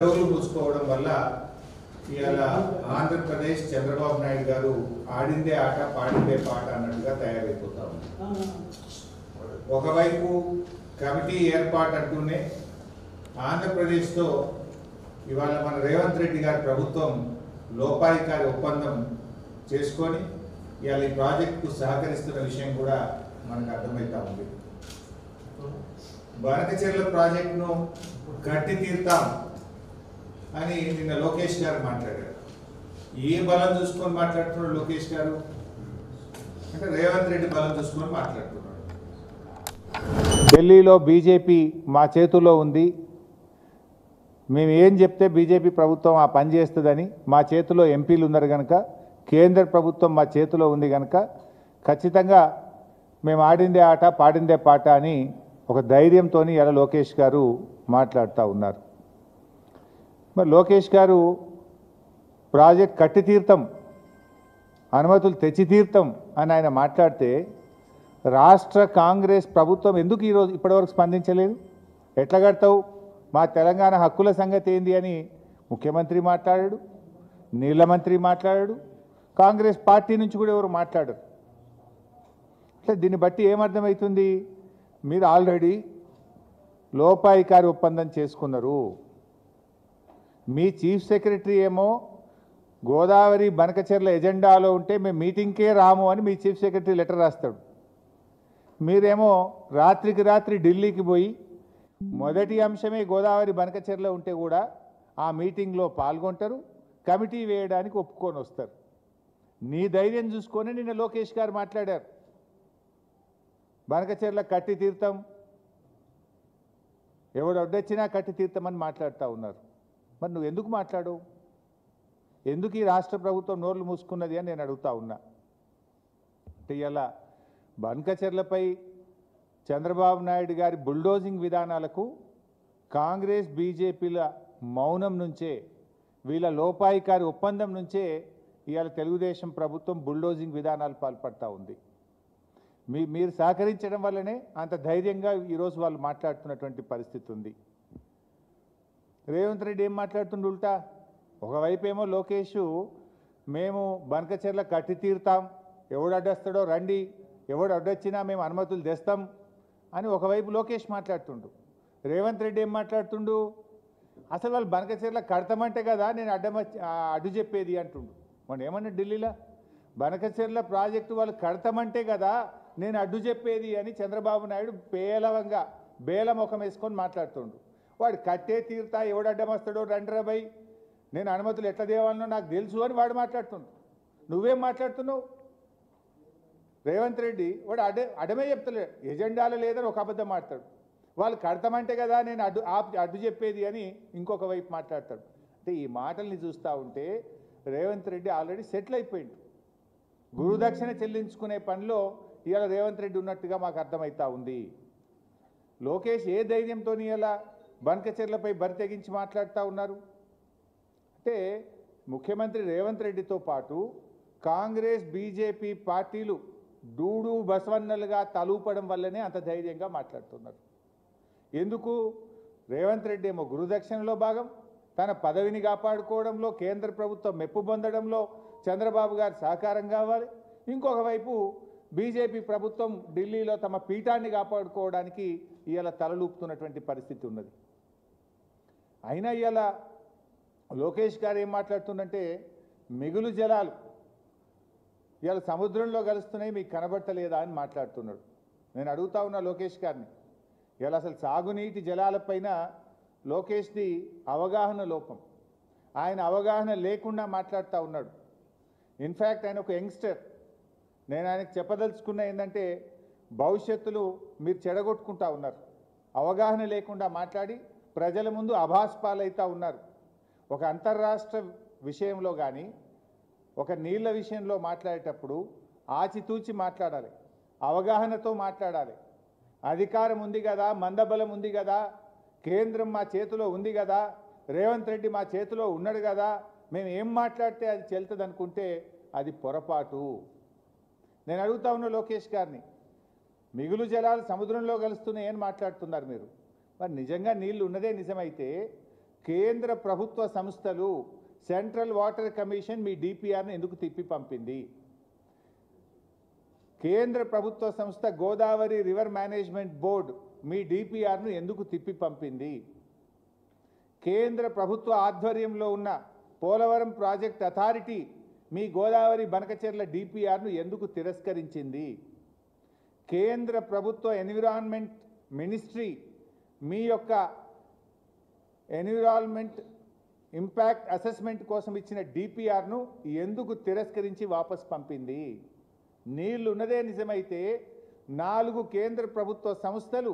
డోర్లు మూసుకోవడం వల్ల ఇవాళ ఆంధ్రప్రదేశ్ చంద్రబాబు నాయుడు గారు ఆడిందే ఆట పాడిందే పాట అన్నట్టుగా తయారైపోతా ఉంది. ఒకవైపు కమిటీ ఏర్పాటు అంటూనే ఆంధ్రప్రదేశ్తో ఇవాళ మన రేవంత్ రెడ్డి గారి ప్రభుత్వం లోపాయికారి ఒప్పందం చేసుకొని ఇవాళ ఈ ప్రాజెక్టుకు సహకరిస్తున్న విషయం కూడా మనకు అర్థమవుతా ఉంది. బనకచెర్ల ప్రాజెక్టును కట్టి తీర్తాం అని నిన్న లోకేష్ గారు మాట్లాడారు. ఏ బలం చూసుకొని మాట్లాడుతున్నాడు లోకేష్ గారు అంటే రేవంత్ రెడ్డి బలం చూసుకొని మాట్లాడుతున్నాడు. ఢిల్లీలో బీజేపీ మా చేతుల్లో ఉంది, మేము ఏం చెప్తే బీజేపీ ప్రభుత్వం ఆ పని చేస్తుందని, మా చేతిలో ఎంపీలు ఉన్నారు కనుక, కేంద్ర ప్రభుత్వం మా చేతిలో ఉంది కనుక ఖచ్చితంగా మేము ఆడిందే ఆట పాడిందే పాట అని ఒక ధైర్యంతో ఇలా లోకేష్ గారు మాట్లాడుతూ ఉన్నారు. మరి లోకేష్ గారు ప్రాజెక్ట్ కట్టి తీర్థం, అనుమతులు తెచ్చి తీర్థం అని ఆయన మాట్లాడితే రాష్ట్ర కాంగ్రెస్ ప్రభుత్వం ఎందుకు ఈరోజు ఇప్పటివరకు స్పందించలేదు? ఎట్లా కడతావు, మా తెలంగాణ హక్కుల సంగతి ఏంది అని ముఖ్యమంత్రి మాట్లాడాడు, నీళ్ల మంత్రి మాట్లాడాడు, కాంగ్రెస్ పార్టీ నుంచి కూడా ఎవరు మాట్లాడరు. అంటే దీన్ని బట్టి ఏమర్థమవుతుంది? మీరు ఆల్రెడీ లోపాయికారి ఒప్పందం చేసుకున్నారు. మీ చీఫ్ సెక్రటరీ ఏమో గోదావరి బనకచెర్ల ఎజెండాలో ఉంటే మేము మీటింగ్కే రాము అని మీ చీఫ్ సెక్రటరీ లెటర్ రాస్తాడు. మీరేమో రాత్రికి రాత్రి ఢిల్లీకి పోయి మొదటి అంశమే గోదావరి బనకచెర్ల ఉంటే కూడా ఆ మీటింగ్లో పాల్గొంటారు, కమిటీ వేయడానికి ఒప్పుకొని వస్తారు. నీ ధైర్యం చూసుకొని నిన్న లోకేష్ గారు మాట్లాడారు, బనకచెర్ల కట్టి తీర్థం, ఎవడు అడ్డొచ్చినా కట్టి తీర్థమని మాట్లాడుతూ ఉన్నారు. మరి నువ్వు ఎందుకు మాట్లాడవు? ఎందుకు ఈ రాష్ట్ర ప్రభుత్వం నోర్లు మూసుకున్నది అని నేను అడుగుతా ఉన్నా. అంటే ఇలా బనకచెర్లపై చంద్రబాబు నాయుడు గారి బుల్డోజింగ్ విధానాలకు కాంగ్రెస్ బీజేపీల మౌనం నుంచే, వీళ్ళ లోపాయికారి ఒప్పందం నుంచే ఇవాళ తెలుగుదేశం ప్రభుత్వం బుల్డోజింగ్ విధానాలు పాల్పడతా ఉంది. మీరు సహకరించడం వల్లనే అంత ధైర్యంగా ఈరోజు వాళ్ళు మాట్లాడుతున్నటువంటి పరిస్థితి ఉంది. రేవంత్ రెడ్డి ఏం మాట్లాడుతుండు ఉల్టా? ఒకవైపు ఏమో లోకేష్ మేము బనకచెర్ల కట్టి తీరుతాం, ఎవడు అడ్డొస్తాడో రండి, ఎవడు అడ్డొచ్చినా మేము అనుమతులు తెస్తాం అని ఒకవైపు లోకేష్ మాట్లాడుతుండు. రేవంత్ రెడ్డి ఏం మాట్లాడుతుండు? అసలు వాళ్ళు బనకచెర్ల కడతామంటే కదా నేను అడ్డు చెప్పేది అంటుండు. మనం ఏమన్నా ఢిల్లీలో బనకచెర్ల ప్రాజెక్టు వాళ్ళు కడతామంటే కదా నేను అడ్డు చెప్పేది అని చంద్రబాబు నాయుడు పేలవంగా బేల ముఖం వేసుకొని మాట్లాడుతుండు. వాడు కట్టే తీరుతా, ఎవడు అడ్డం వస్తాడో రండ్రబై, నేను అనుమతులు ఎట్లా దేవాలనో నాకు తెలుసు అని వాడు మాట్లాడుతుండు. నువ్వేం మాట్లాడుతున్నావు? రేవంత్ రెడ్డి వాడు అడ్డమే చెప్తలేడు, ఎజెండాలో లేదని ఒక అబద్ధం మాట్లాడు. వాళ్ళు కడతామంటే కదా నేను అడ్డు చెప్పేది అని ఇంకొక వైపు మాట్లాడతాడు. అంటే ఈ మాటల్ని చూస్తూ ఉంటే రేవంత్ రెడ్డి ఆల్రెడీ సెటిల్ అయిపోయిండు. గురుదక్షిణ చెల్లించుకునే పనిలో ఇవాళ రేవంత్ రెడ్డి ఉన్నట్టుగా మాకు అర్థమవుతా ఉంది. లోకేష్ ఏ ధైర్యంతో ఇలా బనకచెర్లపై బరి తెగించి మాట్లాడుతూ ఉన్నారు అంటే, ముఖ్యమంత్రి రేవంత్ రెడ్డితో పాటు కాంగ్రెస్ బీజేపీ పార్టీలు డూడు బసవన్నలుగా తలూపడం వల్లనే అంత ధైర్యంగా మాట్లాడుతున్నారు. ఎందుకు? రేవంత్ రెడ్డి ఏమో గురుదక్షిణలో భాగం, తన పదవిని కాపాడుకోవడంలో, కేంద్ర ప్రభుత్వం మెప్పు పొందడంలో చంద్రబాబు గారి సహకారం కావాలి. ఇంకొక వైపు బీజేపీ ప్రభుత్వం ఢిల్లీలో తమ పీఠాన్ని కాపాడుకోవడానికి ఇవాళ తలలూపుతున్నటువంటి పరిస్థితి ఉన్నది. అయినా ఇవాళ లోకేష్ గారు ఏం మాట్లాడుతుందంటే, మిగులు జలాలు ఇవాళ సముద్రంలో కలుస్తున్నాయి, మీకు కనబడతలేదా అని మాట్లాడుతున్నాడు. నేను అడుగుతా ఉన్నా లోకేష్ గారిని, ఇవాళ అసలు సాగునీటి జలాలపైన లోకేష్ది అవగాహన లోపం, ఆయన అవగాహన లేకుండా మాట్లాడుతూ ఉన్నాడు. ఇన్ఫ్యాక్ట్ ఆయన ఒక యంగ్స్టర్. నేను ఆయనకు చెప్పదలుచుకున్న ఏంటంటే, భవిష్యత్తులో మీరు చెడగొట్టుకుంటా ఉన్నారు, అవగాహన లేకుండా మాట్లాడి ప్రజల ముందు అభాస్పాలైతా ఉన్నారు. ఒక అంతర్రాష్ట్ర విషయంలో కానీ ఒక నీళ్ల విషయంలో మాట్లాడేటప్పుడు ఆచితూచి మాట్లాడాలి, అవగాహనతో మాట్లాడాలి. అధికారం ఉంది కదా, మందబలం ఉంది కదా, కేంద్రం మా చేతిలో ఉంది కదా, రేవంత్ రెడ్డి మా చేతిలో ఉన్నాడు కదా, మేము ఏం మాట్లాడితే అది చెల్తుంది అనుకుంటే అది పొరపాటు. నేను అడుగుతా ఉన్న లోకేష్ గారిని, మిగులు జలాలు సముద్రంలో కలుస్తున్నాయని మాట్లాడుతున్నారు మీరు. మరి నిజంగా నీళ్లు ఉన్నదే నిజమైతే కేంద్ర ప్రభుత్వ సంస్థలు సెంట్రల్ వాటర్ కమిషన్ మీ డిపిఆర్ను ఎందుకు తిప్పి పంపింది? కేంద్ర ప్రభుత్వ సంస్థ గోదావరి రివర్ మేనేజ్మెంట్ బోర్డు మీ డిపిఆర్ను ఎందుకు తిప్పి పంపింది? కేంద్ర ప్రభుత్వ ఆధ్వర్యంలో ఉన్న పోలవరం ప్రాజెక్ట్ అథారిటీ మీ గోదావరి బనకచెర్ల డిపిఆర్ను ఎందుకు తిరస్కరించింది? కేంద్ర ప్రభుత్వ ఎన్విరాన్మెంట్ మినిస్ట్రీ మీ యొక్క ఎన్విరాన్మెంట్ ఇంపాక్ట్ అసెస్మెంట్ కోసం ఇచ్చిన డిపిఆర్ను ఎందుకు తిరస్కరించి వాపస్ పంపింది? నీళ్లు ఉన్నదే నిజమైతే 4 కేంద్ర ప్రభుత్వ సంస్థలు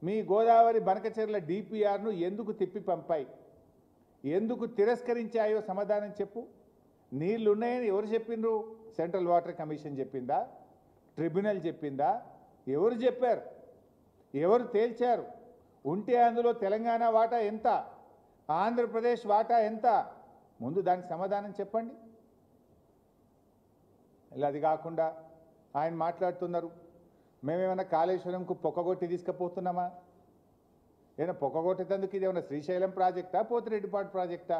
మీ గోదావరి బనకచెర్ల డిపిఆర్ను ఎందుకు తిప్పి పంపాయి? ఎందుకు తిరస్కరించాయో సమాధానం చెప్పు. నీళ్లు ఉన్నాయని ఎవరు చెప్పిండ్రు? సెంట్రల్ వాటర్ కమిషన్ చెప్పిందా? ట్రిబ్యునల్ చెప్పిందా? ఎవరు చెప్పారు? ఎవరు తేల్చారు? ఉంటే అందులో తెలంగాణ వాటా ఎంత, ఆంధ్రప్రదేశ్ వాటా ఎంత? ముందు దానికి సమాధానం చెప్పండి. ఇలా అది కాకుండా ఆయన మాట్లాడుతున్నారు, మేమేమైనా కాళేశ్వరంకు పొక్కగొట్టి తీసుకుపోతున్నామా? ఏమైనా పొక్కగొట్టేందుకు ఇదేమన్నా శ్రీశైలం ప్రాజెక్టా, పోతిరెడ్డిపాడు ప్రాజెక్టా?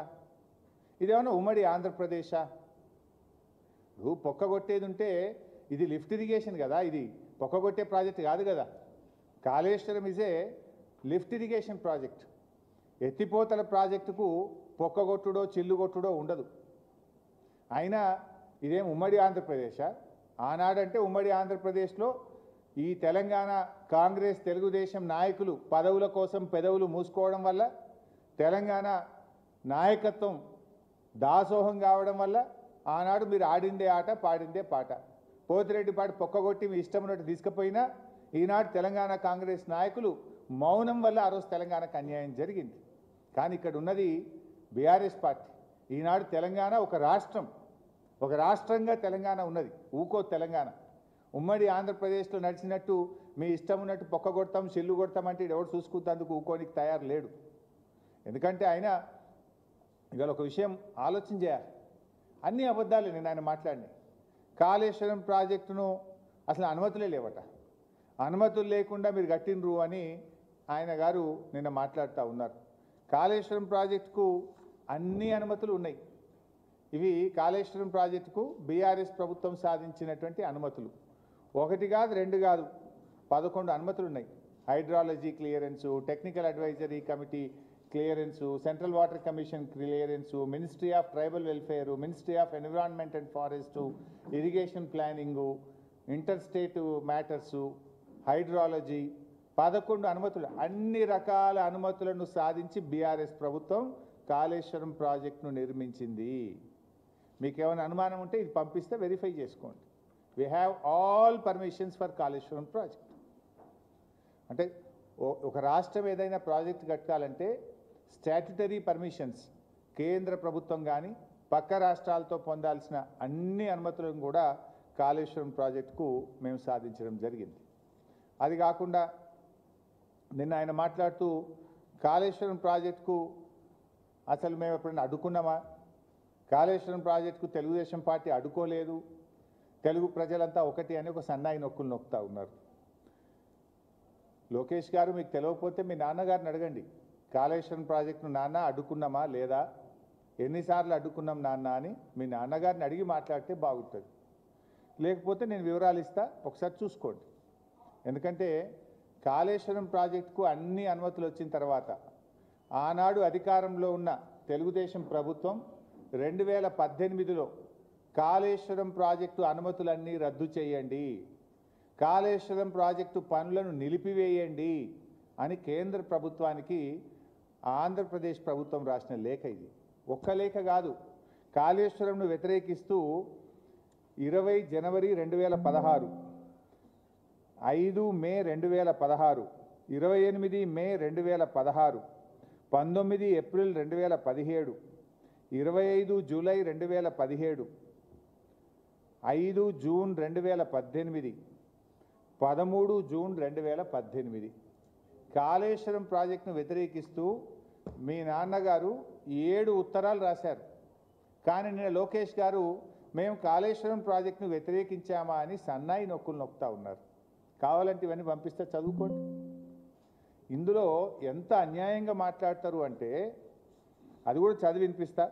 ఇదేమన్నా ఉమ్మడి ఆంధ్రప్రదేశా? పొక్కగొట్టేది ఉంటే ఇది లిఫ్ట్ ఇరిగేషన్ కదా, ఇది పొక్కగొట్టే ప్రాజెక్ట్ కాదు కదా. Kaleshwaram is a lift irrigation project. ఎత్తిపోతల ప్రాజెక్టుకు పొక్కగొట్టుడో చిల్లుగొట్టుడో ఉండదు. అయినా ఇదేం ఉమ్మడి ఆంధ్రప్రదేశా? ఆనాడంటే ఉమ్మడి ఆంధ్రప్రదేశ్లో ఈ తెలంగాణ కాంగ్రెస్ తెలుగుదేశం నాయకులు పదవుల కోసం పెదవులు మూసుకోవడం వల్ల, తెలంగాణ నాయకత్వం దాసోహం కావడం వల్ల ఆనాడు మీరు ఆడిందే ఆట పాడిందే పాట. పోతిరెడ్డిపాడు పొక్కగొట్టి మీ ఇష్టం ఉన్నట్టు తీసుకుపోయినా ఈనాడు తెలంగాణ కాంగ్రెస్ నాయకులు మౌనం వల్ల ఆ రోజు తెలంగాణకు అన్యాయం జరిగింది. కానీ ఇక్కడ ఉన్నది బీఆర్ఎస్ పార్టీ. ఈనాడు తెలంగాణ ఒక రాష్ట్రంగా తెలంగాణ ఉన్నది. ఊకో తెలంగాణ ఉమ్మడి ఆంధ్రప్రదేశ్లో నడిచినట్టు మీ ఇష్టం ఉన్నట్టు పొక్కగొడతాం చెల్లు కొడతామంటే ఎవరు చూసుకుంటేందుకు ఊకోనికి తయారు లేడు. ఎందుకంటే ఆయన ఇవాళ ఒక విషయం ఆలోచన చేయాలి. అన్ని అబద్ధాలు నేను ఆయన మాట్లాడినాయి. కాళేశ్వరం ప్రాజెక్టును అసలు అనుమతులే లేవట. అనుమతులు లేకుండా మీరు కట్టినరు అని ఆయన గారు నిన్న మాట్లాడుతూ ఉన్నారు. కాళేశ్వరం ప్రాజెక్టుకు అన్ని అనుమతులు ఉన్నాయి. ఇవి కాళేశ్వరం ప్రాజెక్టుకు బీఆర్ఎస్ ప్రభుత్వం సాధించినటువంటి అనుమతులు. 1 కాదు 2 కాదు 11 అనుమతులు ఉన్నాయి. Hydrology clearance, technical advisory committee clearance, central water commission clearance, ministry of tribal welfare, ministry of environment and forest, irrigation planning, inter state matters, hydrology 11 అనుమతులు. అన్ని రకాల అనుమతులను సాధించి బీఆర్ఎస్ ప్రభుత్వం కాళేశ్వరం ప్రాజెక్టును నిర్మించింది. మీకేమైనా అనుమానం ఉంటే ఇది పంపిస్తే వెరిఫై చేసుకోండి. We have all permissions for Kaleshwaram project. అంటే ఒక రాష్ట్రం ఏదైనా ప్రాజెక్ట్ కట్టాలంటే స్టాట్యుటరీ పర్మిషన్స్ కేంద్ర ప్రభుత్వం కానీ పక్క రాష్ట్రాలతో పొందాల్సిన అన్ని అనుమతులను కూడా కాళేశ్వరం ప్రాజెక్టుకు మేము సాధించడం జరిగింది. అది కాకుండా నిన్న ఆయన మాట్లాడుతూ కాళేశ్వరం ప్రాజెక్టుకు అసలు మేము ఎప్పుడైనా అడ్డుకున్నామా? కాళేశ్వరం ప్రాజెక్టుకు తెలుగుదేశం పార్టీ అడ్డుకోలేదు, తెలుగు ప్రజలంతా ఒకటి అని ఒక సన్నాయి నొక్కులు నొక్కుతూ ఉన్నారు. లోకేష్ గారు, మీకు తెలియకపోతే మీ నాన్నగారిని అడగండి. కాళేశ్వరం ప్రాజెక్టును నాన్న అడ్డుకున్నామా లేదా, ఎన్నిసార్లు అడ్డుకున్నాం నాన్న అని మీ నాన్నగారిని అడిగి మాట్లాడితే బాగుంటుంది. లేకపోతే నేను వివరాలు ఇస్తా, ఒకసారి చూసుకోండి. ఎందుకంటే కాళేశ్వరం ప్రాజెక్టుకు అన్ని అనుమతులు వచ్చిన తర్వాత ఆనాడు అధికారంలో ఉన్న తెలుగుదేశం ప్రభుత్వం 2018లో కాళేశ్వరం ప్రాజెక్టు అనుమతులన్నీ రద్దు చేయండి, కాళేశ్వరం ప్రాజెక్టు పనులను నిలిపివేయండి అని కేంద్ర ప్రభుత్వానికి ఆంధ్రప్రదేశ్ ప్రభుత్వం రాసిన లేఖ ఇది. ఒక్క లేఖ కాదు, కాళేశ్వరంను వ్యతిరేకిస్తూ 20 జనవరి 2016, 5 మే 2016, 28 మే 2016, 19 April 2017, 25 July 2017, 5 June 2018, 13 June 2018 Kaleshwaram ప్రాజెక్టును వ్యతిరేకిస్తూ మీ నాన్నగారు 7 ఉత్తరాలు రాశారు. కానీ నిన్న లోకేష్ గారు మేము కాళేశ్వరం ప్రాజెక్టును వ్యతిరేకించామా అని సన్నాయి నొక్కులు నొక్కుతూ ఉన్నారు. కావాలంటే ఇవన్నీ పంపిస్తే చదువుకోండి. ఇందులో ఎంత అన్యాయంగా మాట్లాడతారు అంటే అది కూడా చదివి వినిపిస్తా.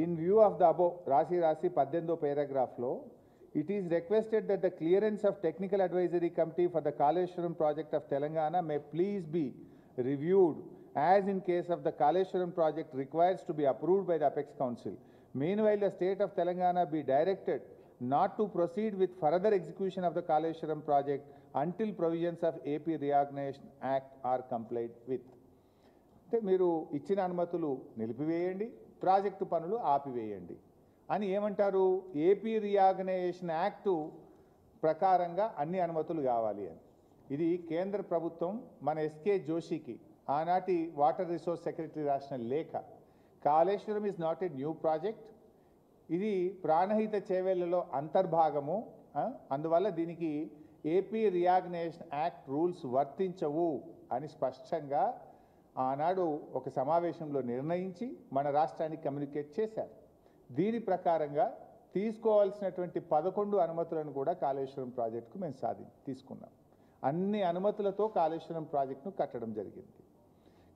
In view of the above, రాసి 18వ paragraphలో, it is requested that the clearance of technical advisory committee for the Kaleshwaram project of Telangana may please be reviewed as in case of the Kaleshwaram project requires to be approved by the Apex Council. Meanwhile, the state of Telangana be directed not to proceed with further execution of the Kaleshwaram project until provisions of AP Reorganization Act are complied with. అంటే మీరు ఇచ్చిన అనుమతులు నిలిపివేయండి, project పనులు ఆపివేయండి అని ఏమంటారు? AP reorganisation act ప్రకారంగా అన్ని అనుమతులు కావాలి అని. ఇది కేంద్ర ప్రభుత్వం మన ఎస్కే జోషికి ఆనాటి వాటర్ రిసోర్స్ సెక్రటరీ రాసిన లేఖ. Kaleshwaram is not a new project, ఇది ప్రాణహిత చేవేళ్లలో అంతర్భాగము, అందువల్ల దీనికి ఏపీ రీఆర్గనైజేషన్ యాక్ట్ రూల్స్ వర్తించవు అని స్పష్టంగా ఆనాడు ఒక సమావేశంలో నిర్ణయించి మన రాష్ట్రానికి కమ్యూనికేట్ చేశారు. దీని ప్రకారంగా తీసుకోవాల్సినటువంటి 11 అనుమతులను కూడా కాళేశ్వరం ప్రాజెక్టుకు మేము తీసుకున్నాం. అన్ని అనుమతులతో కాళేశ్వరం ప్రాజెక్టును కట్టడం జరిగింది.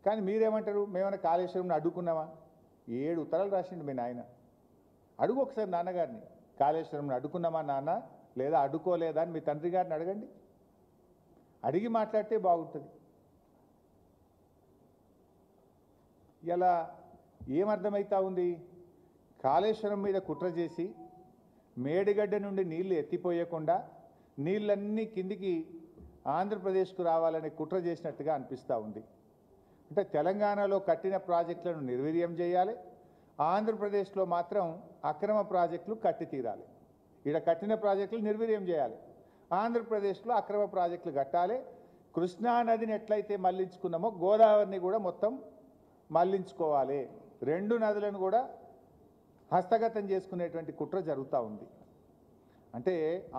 కానీ మీరేమంటారు? మేమైనా కాళేశ్వరంను అడ్డుకున్నామా? 7 ఉత్తరాలు రాసిండు మీ నాయన. అడుగు ఒకసారి నాన్నగారిని, కాళేశ్వరంను అడ్డుకున్నామా నాన్న, లేదా అడ్డుకోలేదా అని మీ తండ్రి గారిని అడగండి. అడిగి మాట్లాడితే బాగుంటుంది. ఇలా ఏమర్థమవుతా ఉంది? కాళేశ్వరం మీద కుట్ర చేసి మేడిగడ్డ నుండి నీళ్లు ఎత్తిపోయకుండా నీళ్ళన్నీ కిందికి ఆంధ్రప్రదేశ్కు రావాలని కుట్ర చేసినట్టుగా అనిపిస్తూ ఉంది. అంటే తెలంగాణలో కట్టిన ప్రాజెక్టులను నిర్వీర్యం చేయాలి, ఆంధ్రప్రదేశ్లో మాత్రం అక్రమ ప్రాజెక్టులు కట్టి తీరాలి. ఇక్కడ కట్టిన ప్రాజెక్టులు నిర్వీర్యం చేయాలి, ఆంధ్రప్రదేశ్లో అక్రమ ప్రాజెక్టులు కట్టాలి. కృష్ణా నదిని ఎట్లయితే మళ్లించుకున్నామో గోదావరిని కూడా మొత్తం మళ్లించుకోవాలి. 2 నదులను కూడా హస్తగతం చేసుకునేటువంటి కుట్ర జరుగుతూ ఉంది. అంటే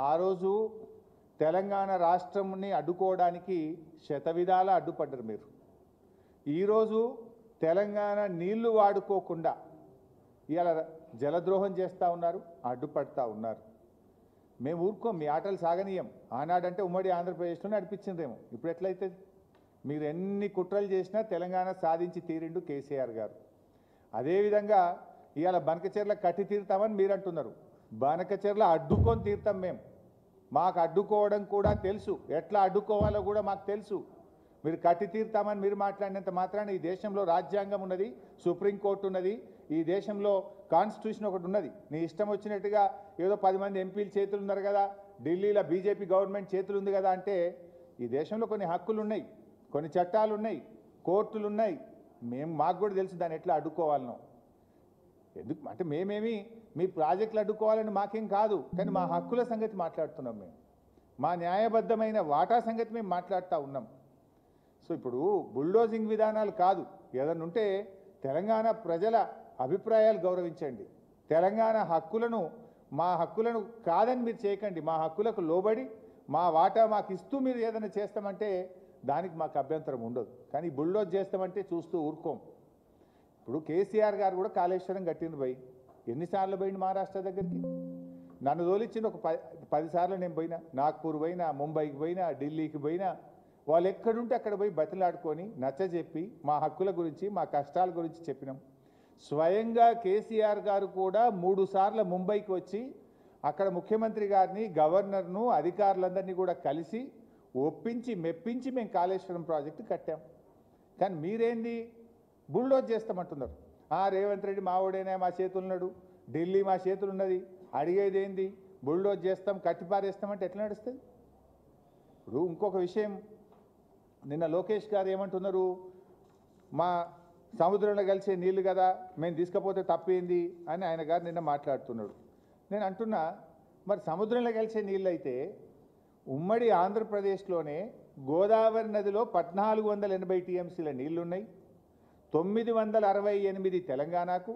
ఆ రోజు తెలంగాణ రాష్ట్రంని అడ్డుకోవడానికి శతవిధాల అడ్డుపడ్డారు మీరు. ఈరోజు తెలంగాణ నీళ్లు వాడుకోకుండా ఇలా జలద్రోహం చేస్తూ ఉన్నారు, అడ్డుపడతా ఉన్నారు. మేము ఊరుకోం, మీ ఆటలు సాగనీయం. ఆనాడంటే ఉమ్మడి ఆంధ్రప్రదేశ్లో నడిపించిందేమో, ఇప్పుడు ఎట్లయితే? మీరు ఎన్ని కుట్రలు చేసినా తెలంగాణ సాధించి తీరిండు కేసీఆర్ గారు. అదేవిధంగా ఇవాళ బనకచెర్ల కట్టి తీరుతామని మీరు అంటున్నారు. బనకచెర్ల అడ్డుకొని తీరుతాం మేము. మాకు అడ్డుకోవడం కూడా తెలుసు, ఎట్లా అడ్డుకోవాలో కూడా మాకు తెలుసు. మీరు కట్టి తీరుతామని మీరు మాట్లాడినంత మాత్రాన ఈ దేశంలో రాజ్యాంగం ఉన్నది, సుప్రీంకోర్టు ఉన్నది, ఈ దేశంలో కాన్స్టిట్యూషన్ ఒకటి ఉన్నది. నీ ఇష్టం వచ్చినట్టుగా ఏదో 10 మంది ఎంపీలు చేతులు ఉన్నారు కదా, ఢిల్లీలో బీజేపీ గవర్నమెంట్ చేతులు ఉంది కదా అంటే, ఈ దేశంలో కొన్ని హక్కులు ఉన్నాయి, కొన్ని చట్టాలు ఉన్నాయి, కోర్టులు ఉన్నాయి. మాకు కూడా తెలుసు దాన్ని ఎట్లా అడ్డుకోవాలనో. ఎందుకు అంటే మేమేమి మీ ప్రాజెక్టులు అడ్డుకోవాలని మాకేం కాదు, కానీ మా హక్కుల సంగతి మాట్లాడుతున్నాం. మేము మా న్యాయబద్ధమైన వాటా సంగతి మేము మాట్లాడుతూ ఉన్నాం. సో ఇప్పుడు బుల్డోజింగ్ విధానాలు కాదు, ఏదన్నా ఉంటే తెలంగాణ ప్రజల అభిప్రాయాలు గౌరవించండి. తెలంగాణ హక్కులను, మా హక్కులను కాదని మీరు చేయకండి. మా హక్కులకు లోబడి మా వాటా మాకు ఇస్తూ మీరు ఏదైనా చేస్తామంటే దానికి మాకు అభ్యంతరం ఉండదు. కానీ బుల్డోజ్ చేస్తామంటే చూస్తూ ఊరుకోం. ఇప్పుడు కేసీఆర్ గారు కూడా కాళేశ్వరం కట్టిండు పోయి, ఎన్నిసార్లు పోయిండు మహారాష్ట్ర దగ్గరికి? నన్ను తోలిచ్చింది ఒక 10 సార్లు నేను పోయినా. నాగ్పూర్ పోయినా, ముంబైకి పోయినా, ఢిల్లీకి పోయినా. వాళ్ళు ఎక్కడుంటే అక్కడ పోయి బతిలాడుకొని నచ్చజెప్పి మా హక్కుల గురించి, మా కష్టాల గురించి చెప్పినాం. స్వయంగా కేసీఆర్ గారు కూడా 3 సార్లు ముంబైకి వచ్చి అక్కడ ముఖ్యమంత్రి గారిని, గవర్నర్ను, అధికారులందరినీ కూడా కలిసి ఒప్పించి మెప్పించి మేము కాళేశ్వరం ప్రాజెక్టు కట్టాం. కానీ మీరేంది బుల్డోజ్ చేస్తామంటున్నారు. రేవంత్ రెడ్డి మావోడైనా మా చేతులున్నాడు, ఢిల్లీ మా చేతులున్నది, అడిగేది ఏంది? బుల్డోజ్ చేస్తాం, కట్టిపారేస్తామంటే ఎట్లా నడుస్తుంది? ఇప్పుడు ఇంకొక విషయం, నిన్న లోకేష్ గారు ఏమంటున్నారు? మా సముద్రంలో కలిసే నీళ్లు కదా, మేము తీసుకపోతే తప్పేంది అని ఆయన గారు నిన్న మాట్లాడుతున్నాడు. నేను అంటున్నా, మరి సముద్రంలో కలిసే నీళ్ళు అయితే ఉమ్మడి ఆంధ్రప్రదేశ్లోనే గోదావరి నదిలో 1480 టీఎంసీల నీళ్లున్నాయి, 968 తెలంగాణకు,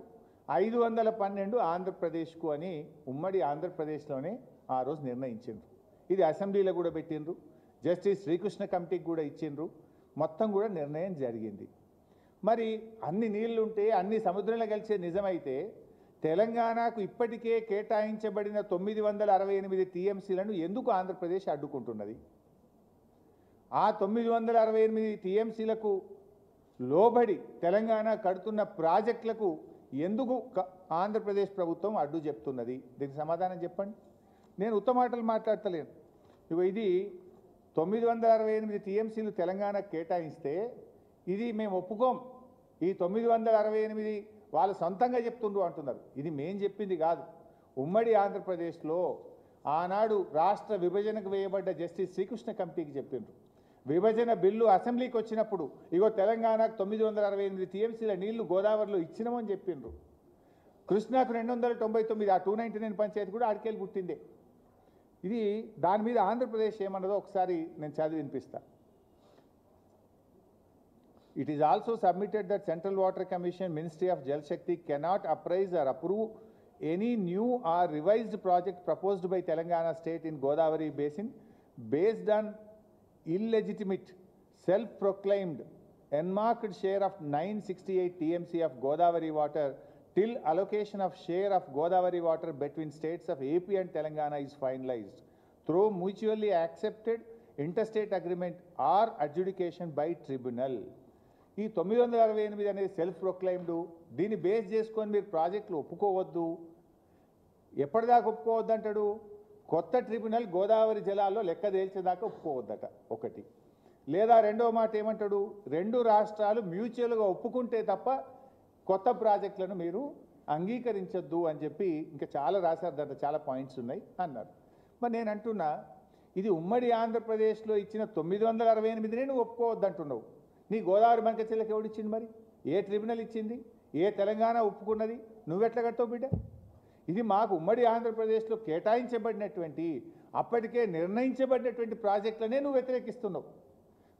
512 ఆంధ్రప్రదేశ్కు అని ఉమ్మడి ఆంధ్రప్రదేశ్లోనే ఆ రోజు నిర్ణయించిండ్రు. ఇది అసెంబ్లీలో కూడా పెట్టిండ్రు, జస్టిస్ శ్రీకృష్ణ కమిటీకి కూడా ఇచ్చిండ్రు, మొత్తం కూడా నిర్ణయం జరిగింది. మరి అన్ని నీళ్లుంటే అన్ని సముద్రంలో కలిసే నిజమైతే తెలంగాణకు ఇప్పటికే కేటాయించబడిన 968 టీఎంసీలను ఎందుకు ఆంధ్రప్రదేశ్ అడ్డుకుంటున్నది? ఆ 968 టీఎంసీలకు లోబడి తెలంగాణ కడుతున్న ప్రాజెక్టులకు ఎందుకు ఆంధ్రప్రదేశ్ ప్రభుత్వం అడ్డు చెప్తున్నది? దీనికి సమాధానం చెప్పండి. నేను ఉత్తమ మాటలు మాట్లాడతలేను. ఇగో ఇది 968 టీఎంసీలు తెలంగాణకు కేటాయిస్తే ఇది మేము ఒప్పుకోం, ఈ 968 వాళ్ళు సొంతంగా చెప్తుండ్రు అంటున్నారు. ఇది మేం చెప్పింది కాదు. ఉమ్మడి ఆంధ్రప్రదేశ్లో ఆనాడు రాష్ట్ర విభజనకు వేయబడ్డ జస్టిస్ శ్రీకృష్ణ కమిటీకి చెప్పిండ్రు. విభజన బిల్లు అసెంబ్లీకి వచ్చినప్పుడు ఇగో తెలంగాణకు 968 టీఎంసీల నీళ్లు గోదావరిలో ఇచ్చినామని చెప్పిండ్రు. కృష్ణాకు 299, ఆ 299 పంచాయతీ కూడా ఆడికెళ్ళి పుట్టిందే. ఇది దాని మీద ఆంధ్రప్రదేశ్ ఏమన్నదో ఒకసారి నేను చదివి వినిపిస్తా. It is also submitted that Central Water Commission, Ministry of Jal Shakti cannot appraise or approve any new or revised project proposed by Telangana state in Godavari basin based on illegitimate, self-proclaimed, enmarked share of 968 TMC of Godavari water till allocation of share of Godavari water between states of AP and Telangana is finalized through mutually accepted interstate agreement or adjudication by tribunal. ఈ 968 అనేది self proclaimed. దీన్ని base చేసుకొని మీరు ప్రాజెక్టులు ఒప్పుకోవద్దు. ఎప్పటిదాకా ఒప్పుకోవద్దు అంటాడు? కొత్త tribunal Godavari జలాల్లో లెక్క తేల్చేదాకా ఒప్పుకోవద్దట ఒకటి. లేదా రెండో మాట ఏమంటాడు? రెండు రాష్ట్రాలు మ్యూచువల్గా ఒప్పుకుంటే తప్ప కొత్త ప్రాజెక్టులను మీరు అంగీకరించొద్దు అని చెప్పి ఇంకా చాలా రాశారు. దాంట్లో చాలా పాయింట్స్ ఉన్నాయి అన్నారు. మరి నేను అంటున్నా, ఇది ఉమ్మడి ఆంధ్రప్రదేశ్లో ఇచ్చిన 968 నువ్వు ఒప్పుకోవద్దు అంటున్నావు. నీ గోదావరి బంకచెర్లకు ఎవడిచ్చింది? మరి ఏ ట్రిబ్యునల్ ఇచ్చింది? ఏ తెలంగాణ ఒప్పుకున్నది? నువ్వెట్లా కడతావు బిడ్డ? ఇది మాకు ఉమ్మడి ఆంధ్రప్రదేశ్లో కేటాయించబడినటువంటి, అప్పటికే నిర్ణయించబడినటువంటి ప్రాజెక్టులనే నువ్వు వ్యతిరేకిస్తున్నావు.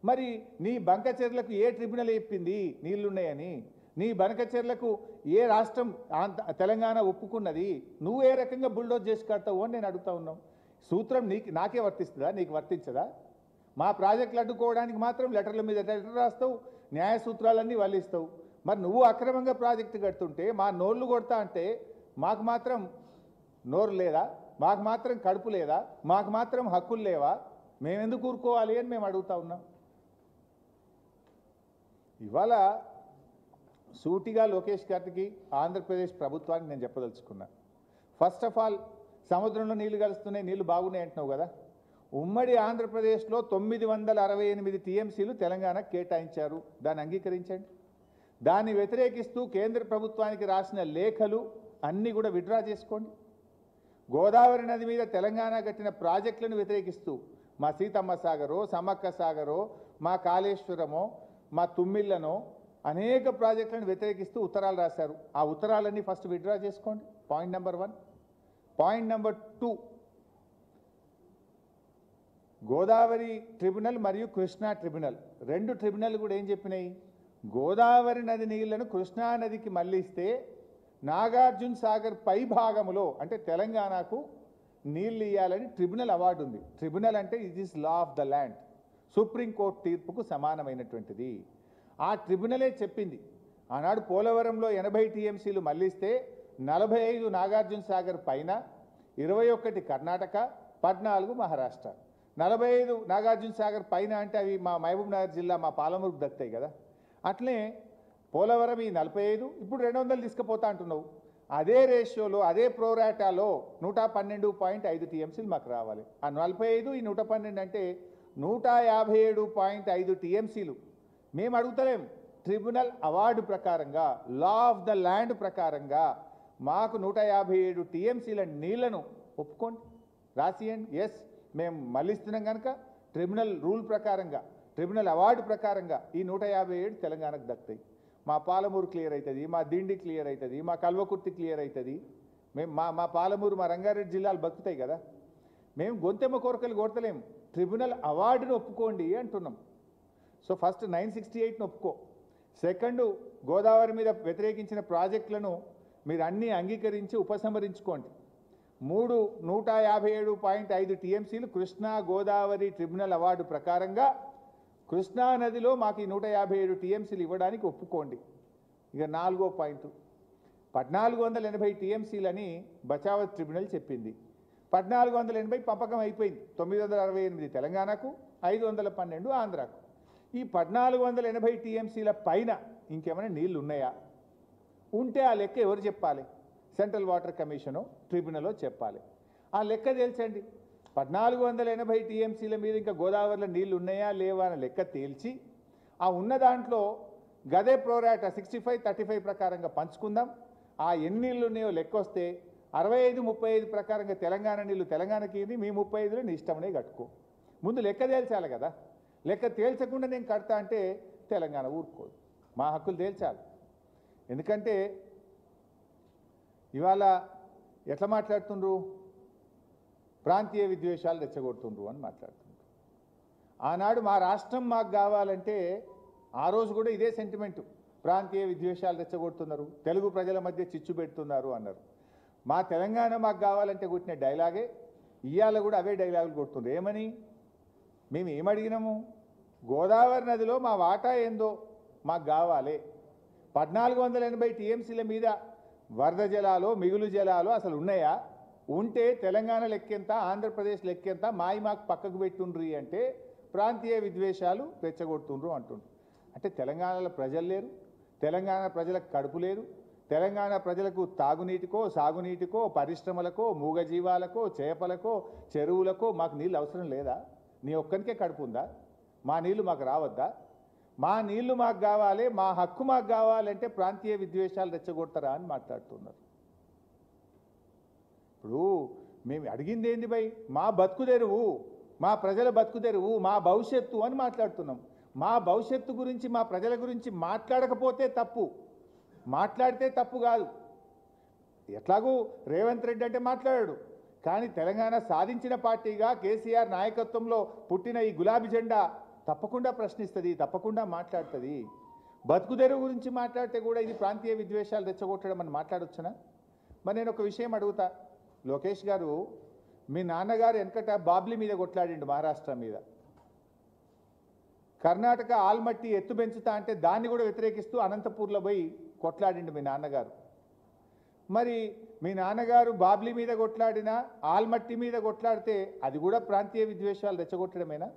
మరి నీ బంకచెర్లకు ఏ ట్రిబ్యునల్ చెప్పింది నీళ్లున్నాయని? నీ బంకచెర్లకు ఏ రాష్ట్రం తెలంగాణ ఒప్పుకున్నది? నువ్వు ఏ రకంగా బుల్డోజ్ చేసి కడతావు అని నేను అడుగుతా ఉన్నావు. సూత్రం నాకే వర్తిస్తుందా? నీకు వర్తించదా? మా ప్రాజెక్టులు అడ్డుకోవడానికి మాత్రం లెటర్ల మీద లెటర్ రాస్తావు, న్యాయ సూత్రాలన్నీ వల్లిస్తావు. మరి నువ్వు అక్రమంగా ప్రాజెక్టు కడుతుంటే మా నోళ్ళు కొడతా అంటే మాకు మాత్రం నోరు లేదా? మాకు మాత్రం కడుపు లేదా? మాకు మాత్రం హక్కులు లేవా? మేమెందుకు ఊరుకోవాలి అని మేము అడుగుతా ఉన్నాం. ఇవాళ సూటిగా లోకేష్ గారికి, ఆంధ్రప్రదేశ్ ప్రభుత్వానికి నేను చెప్పదలుచుకున్నా. ఫస్ట్ ఆఫ్ ఆల్, సముద్రంలో నీళ్లు కలుస్తున్నాయి, నీళ్లు బాగున్నాయి అంటున్నావు కదా. ఉమ్మడి ఆంధ్రప్రదేశ్లో 968 టీఎంసీలు తెలంగాణకు కేటాయించారు. దాన్ని అంగీకరించండి. దాన్ని వ్యతిరేకిస్తూ కేంద్ర ప్రభుత్వానికి రాసిన లేఖలు అన్నీ కూడా విత్డ్రా చేసుకోండి. గోదావరి నది మీద తెలంగాణ కట్టిన ప్రాజెక్టులను వ్యతిరేకిస్తూ మా సీతమ్మ సాగరో, సమ్మక్క సాగరో, మా కాళేశ్వరమో, మా తుమ్మిళ్ళనో అనేక ప్రాజెక్టులను వ్యతిరేకిస్తూ ఉత్తరాలు రాశారు. ఆ ఉత్తరాలన్నీ ఫస్ట్ విత్డ్రా చేసుకోండి. Point number 1. Point number 2, Godavari tribunal మరియు కృష్ణా ట్రిబ్యునల్, రెండు ట్రిబ్యునల్ కూడా ఏం చెప్పినాయి? గోదావరి నది నీళ్లను కృష్ణా నదికి మళ్లిస్తే నాగార్జున సాగర్ పై భాగంలో అంటే తెలంగాణకు నీళ్ళు ఇవ్వాలని ట్రిబ్యునల్ అవార్డు ఉంది. ట్రిబ్యునల్ అంటే it is law of the land, supreme court తీర్పుకు సమానమైనటువంటిది. ఆ ట్రిబ్యునలే చెప్పింది ఆనాడు పోలవరంలో 80 టీఎంసీలు మళ్లిస్తే 45 నాగార్జున సాగర్ పైన, 21 కర్ణాటక, 14 మహారాష్ట్ర. 45 నాగార్జున సాగర్ పైన అంటే అవి మా మహబూబ్ నగర్ జిల్లా మా పాలమూరుకు దక్కుతాయి కదా. అట్లే పోలవరం ఈ 45, ఇప్పుడు 200 తీసుకుపోతా అంటున్నావు. అదే రేషియోలో, అదే ప్రోరాటాలో 112.5 టీఎంసీలు మాకు రావాలి. ఆ 45 ఈ 112 అంటే 157.5 టీఎంసీలు మేము అడుగుతలేం. ట్రిబ్యునల్ అవార్డు ప్రకారంగా, లా ఆఫ్ ద ల్యాండ్ ప్రకారంగా మాకు 157 టీఎంసీల నీళ్లను ఒప్పుకోండి, రాసియండి. ఎస్, మేము మళ్ళిస్తున్నాం కనుక ట్రిబ్యునల్ రూల్ ప్రకారంగా, ట్రిబ్యునల్ అవార్డు ప్రకారంగా ఈ 157 తెలంగాణకు దక్కుతాయి. మా పాలమూరు క్లియర్ అవుతుంది, మా దిండి క్లియర్ అవుతుంది, మా కల్వకుర్తి క్లియర్ అవుతుంది. మేము మా పాలమూరు, మా రంగారెడ్డి జిల్లాలు బతుకుతాయి కదా. మేము గొంతెమ్మ కోరికలు కొడతలేము. ట్రిబ్యునల్ అవార్డును ఒప్పుకోండి అంటున్నాం. సో ఫస్ట్ 968ను ఒప్పుకో. సెకండ్, గోదావరి మీద వ్యతిరేకించిన ప్రాజెక్టులను మీరు అన్నీ అంగీకరించి ఉపసంహరించుకోండి. 3 157.5 టీఎంసీలు కృష్ణా గోదావరి ట్రిబ్యునల్ అవార్డు ప్రకారంగా కృష్ణా నదిలో మాకు ఈ 157 టీఎంసీలు ఇవ్వడానికి ఒప్పుకోండి. ఇక 4వ పాయింట్, 1480 టీఎంసీలని బచావత్ ట్రిబ్యునల్ చెప్పింది. 1480 పంపకం అయిపోయింది. 968 తెలంగాణకు, 512 ఆంధ్రాకు. ఈ 1480 టీఎంసీల పైన ఇంకేమైనా నీళ్లు ఉన్నాయా? ఉంటే ఆ లెక్క ఎవరు చెప్పాలి? సెంట్రల్ వాటర్ కమిషను ట్రిబ్యునల్లో చెప్పాలి. ఆ లెక్క తేల్చండి. 1480 టీఎంసీల మీద ఇంకా గోదావరిలో నీళ్లు ఉన్నాయా లేవా అని లెక్క తేల్చి ఆ ఉన్న దాంట్లో గదే ప్రోరాట 65-35 ప్రకారంగా పంచుకుందాం. ఆ ఎన్ని నీళ్ళు ఉన్నాయో లెక్క వస్తే 65-35 ప్రకారంగా తెలంగాణ నీళ్ళు తెలంగాణకి, మీ 35లో నీ ఇష్టమనే కట్టుకో. ముందు లెక్క తేల్చాలి కదా. లెక్క తేల్చకుండా నేను కడతా అంటే తెలంగాణ ఊరుకోదు. మా హక్కులు తేల్చాలి. ఎందుకంటే ఇవాళ ఎట్లా మాట్లాడుతుండ్రు? ప్రాంతీయ విద్వేషాలు రెచ్చగొడుతుండ్రు అని మాట్లాడుతుండ్రు. ఆనాడు మా రాష్ట్రం మాకు కావాలంటే ఆ రోజు కూడా ఇదే సెంటిమెంటు. ప్రాంతీయ విద్వేషాలు రెచ్చగొడుతున్నారు, తెలుగు ప్రజల మధ్య చిచ్చు పెడుతున్నారు అన్నారు. మా తెలంగాణ మాకు కావాలంటే కొట్టిన డైలాగే ఇవాళ కూడా అవే డైలాగులు కొడుతుండ్రు. ఏమని? మేము ఏమడిగినాము? గోదావరి నదిలో మా వాటా ఏందో మాకు కావాలి. 1480 టీఎంసీల మీద వరద జలాలు, మిగులు జలాలు అసలు ఉన్నాయా? ఉంటే తెలంగాణ లెక్కెంత, ఆంధ్రప్రదేశ్ లెక్కెంత, మాకు పక్కకు పెట్టుండ్రి అంటే ప్రాంతీయ విద్వేషాలు రెచ్చగొడుతుండ్రు అంటుండ్రు. అంటే తెలంగాణలో ప్రజలు లేరు, తెలంగాణ ప్రజలకు కడుపు లేదు, తెలంగాణ ప్రజలకు తాగునీటికో, సాగునీటికో, పరిశ్రమలకో, మూగజీవాలకో, చేపలకో, చెరువులకో మాకు నీళ్ళు అవసరం లేదా? నీ ఒక్కరికే కడుపు ఉందా? మా నీళ్లు మాకు రావద్దా? మా నీళ్లు మాకు కావాలి, మా హక్కు మాకు కావాలంటే ప్రాంతీయ విద్వేషాలు రెచ్చగొడతారా అని మాట్లాడుతున్నారు. ఇప్పుడు మేము అడిగింది ఏంది భయ్? మా బతుకుదెరువు, మా ప్రజల బతుకుదెరువు, మా భవిష్యత్తు అని మాట్లాడుతున్నాం. మా భవిష్యత్తు గురించి, మా ప్రజల గురించి మాట్లాడకపోతే తప్పు, మాట్లాడితే తప్పు కాదు. ఎట్లాగూ రేవంత్ రెడ్డి అంటే మాట్లాడాడు, కానీ తెలంగాణ సాధించిన పార్టీగా కేసీఆర్ నాయకత్వంలో పుట్టిన ఈ గులాబీ జెండా తప్పకుండా ప్రశ్నిస్తుంది, తప్పకుండా మాట్లాడుతుంది. బతుకుదెరువు గురించి మాట్లాడితే కూడా ఇది ప్రాంతీయ విద్వేషాలు రెచ్చగొట్టడం అని మాట్లాడొచ్చునా? మరి నేను ఒక విషయం అడుగుతా. లోకేష్ గారు, మీ నాన్నగారు వెనకట బాబ్లీ మీద కొట్లాడిండు, మహారాష్ట్ర మీద. కర్ణాటక ఆల్మట్టి ఎత్తు పెంచుతా అంటే దాన్ని కూడా వ్యతిరేకిస్తూ అనంతపూర్లో పోయి కొట్లాడిండు మీ నాన్నగారు. మరి మీ నాన్నగారు బాబ్లీ మీద కొట్లాడినా, ఆల్మట్టి మీద కొట్లాడితే అది కూడా ప్రాంతీయ విద్వేషాలు రెచ్చగొట్టడమేనా?